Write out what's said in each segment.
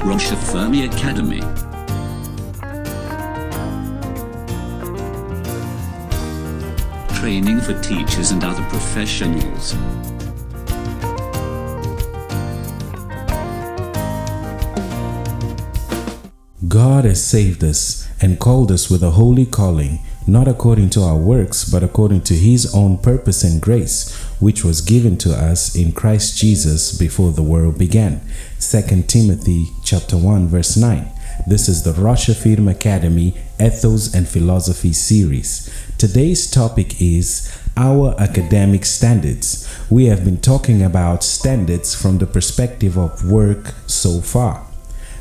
ROCHA FIRME Academy. Training for teachers and other professionals. God has saved us and called us with a holy calling, not according to our works, but according to His own purpose and grace, which was given to us in Christ Jesus before the world began. 2 Timothy chapter 1 verse 9. This is the ROCHA FIRME Academy Ethos and Philosophy series. Today's topic is our academic standards. We have been talking about standards from the perspective of work so far.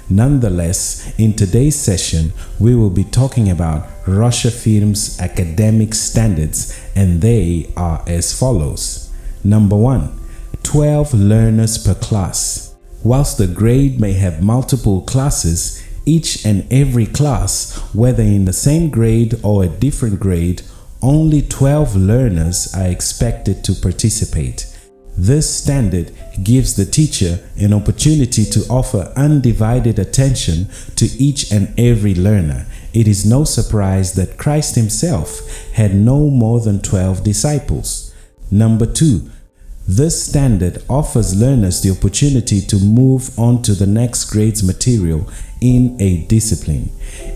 Nonetheless, in today's session, we will be talking about ROCHA FIRME's academic standards, and they are as follows. Number 1, 12 learners per class. Whilst the grade may have multiple classes, each and every class, whether in the same grade or a different grade, only 12 learners are expected to participate. This standard gives the teacher an opportunity to offer undivided attention to each and every learner. It is no surprise that Christ Himself had no more than 12 disciples. Number 2, this standard offers learners the opportunity to move on to the next grade's material in a discipline.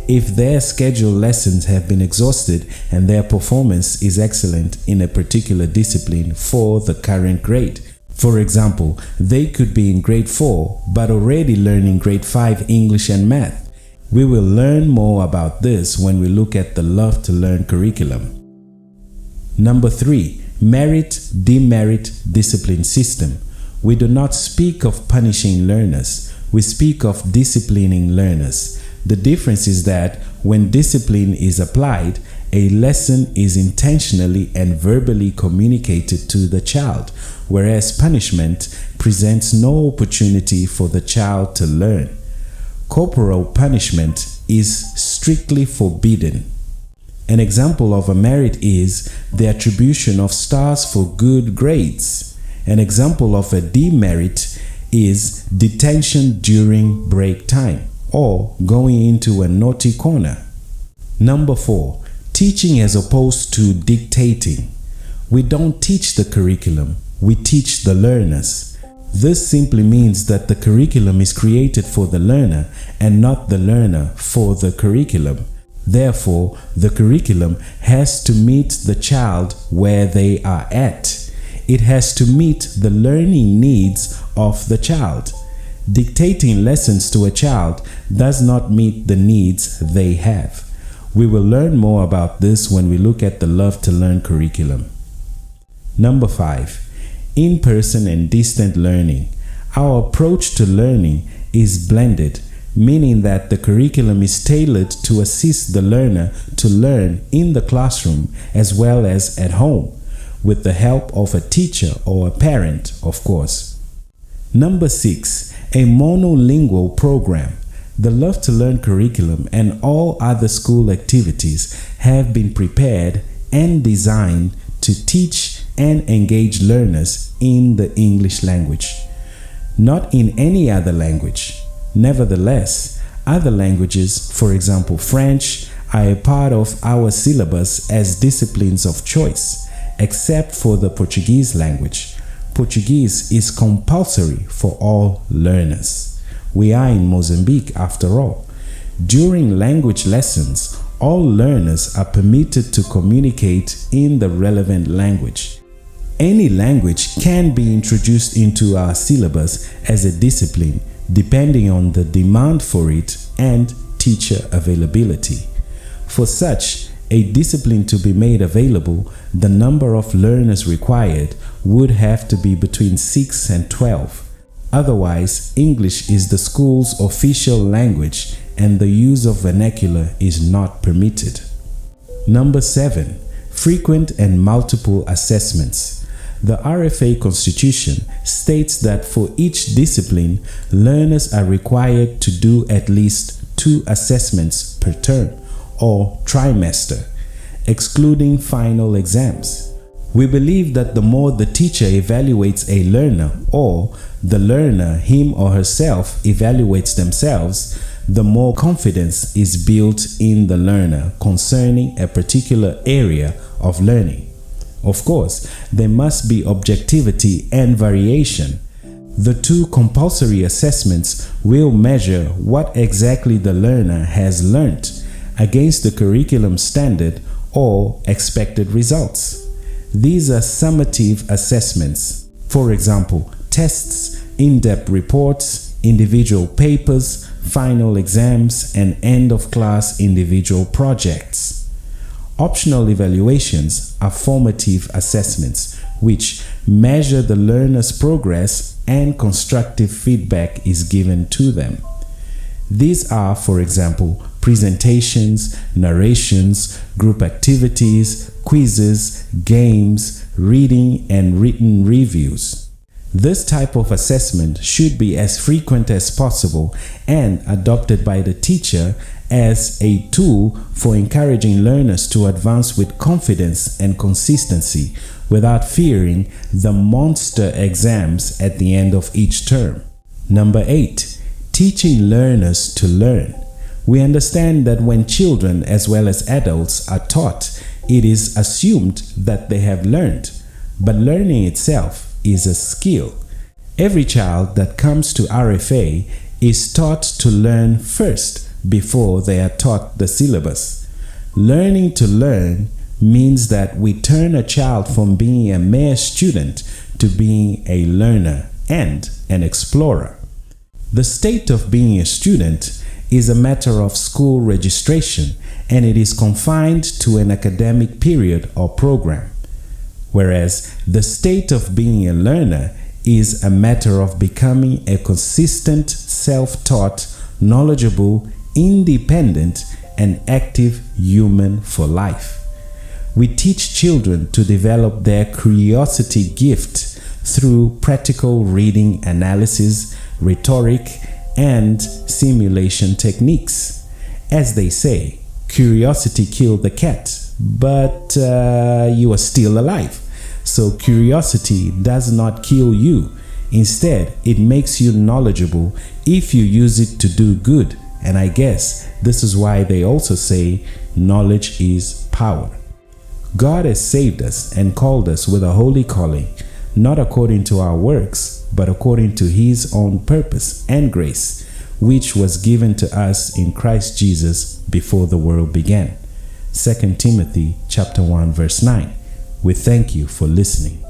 If their scheduled lessons have been exhausted and their performance is excellent in a particular discipline for the current grade. For example, they could be in grade 4 but already learning grade 5 English and math. We will learn more about this when we look at the Love to Learn curriculum. Number 3, merit-demerit discipline system. We do not speak of punishing learners. We speak of disciplining learners. The difference is that when discipline is applied, a lesson is intentionally and verbally communicated to the child, whereas punishment presents no opportunity for the child to learn. Corporal punishment is strictly forbidden. An example of a merit is the attribution of stars for good grades. An example of a demerit is detention during break time or going into a naughty corner. Number 4, teaching as opposed to dictating. We don't teach the curriculum, we teach the learners. This simply means that the curriculum is created for the learner and not the learner for the curriculum. Therefore, the curriculum has to meet the child where they are at. It has to meet the learning needs of the child. Dictating lessons to a child does not meet the needs they have. We will learn more about this when we look at the Love to Learn curriculum. Number 5, in-person and distant learning. Our approach to learning is blended, meaning that the curriculum is tailored to assist the learner to learn in the classroom as well as at home, with the help of a teacher or a parent, of course. Number 6, a monolingual program. The Love to Learn curriculum and all other school activities have been prepared and designed to teach and engage learners in the English language, not in any other language. Nevertheless, other languages, for example French, are a part of our syllabus as disciplines of choice, except for the Portuguese language. Portuguese is compulsory for all learners. We are in Mozambique after all. During language lessons, all learners are permitted to communicate in the relevant language. Any language can be introduced into our syllabus as a discipline, depending on the demand for it and teacher availability. For such a discipline to be made available, the number of learners required would have to be between 6 and 12. Otherwise, English is the school's official language and the use of vernacular is not permitted. Number 7, frequent and multiple assessments. The RFA Constitution states that for each discipline, learners are required to do at least 2 assessments per term or trimester, excluding final exams. We believe that the more the teacher evaluates a learner, or the learner, him or herself, evaluates themselves, the more confidence is built in the learner concerning a particular area of learning. Of course, there must be objectivity and variation. The two compulsory assessments will measure what exactly the learner has learnt against the curriculum standard or expected results. These are summative assessments. For example, tests, in-depth reports, individual papers, final exams, and end-of-class individual projects. Optional evaluations are formative assessments, which measure the learner's progress and constructive feedback is given to them. These are, for example, presentations, narrations, group activities, quizzes, games, reading, and written reviews. This type of assessment should be as frequent as possible and adopted by the teacher as a tool for encouraging learners to advance with confidence and consistency without fearing the monster exams at the end of each term. Number 8. Teaching learners to learn. We understand that when children as well as adults are taught, it is assumed that they have learned, but learning itself is a skill. Every child that comes to RFA is taught to learn first before they are taught the syllabus. Learning to learn means that we turn a child from being a mere student to being a learner and an explorer. The state of being a student is a matter of school registration, and it is confined to an academic period or program, whereas the state of being a learner is a matter of becoming a consistent, self-taught, knowledgeable, independent, and active human for life. We teach children to develop their curiosity gift through practical reading analysis, rhetoric, and simulation techniques. As they say, curiosity killed the cat, but you are still alive. So curiosity does not kill you. Instead, it makes you knowledgeable if you use it to do good. And I guess this is why they also say knowledge is power. God has saved us and called us with a holy calling, not according to our works, but according to His own purpose and grace, which was given to us in Christ Jesus before the world began. 2 Timothy chapter 1 verse 9. We thank you for listening.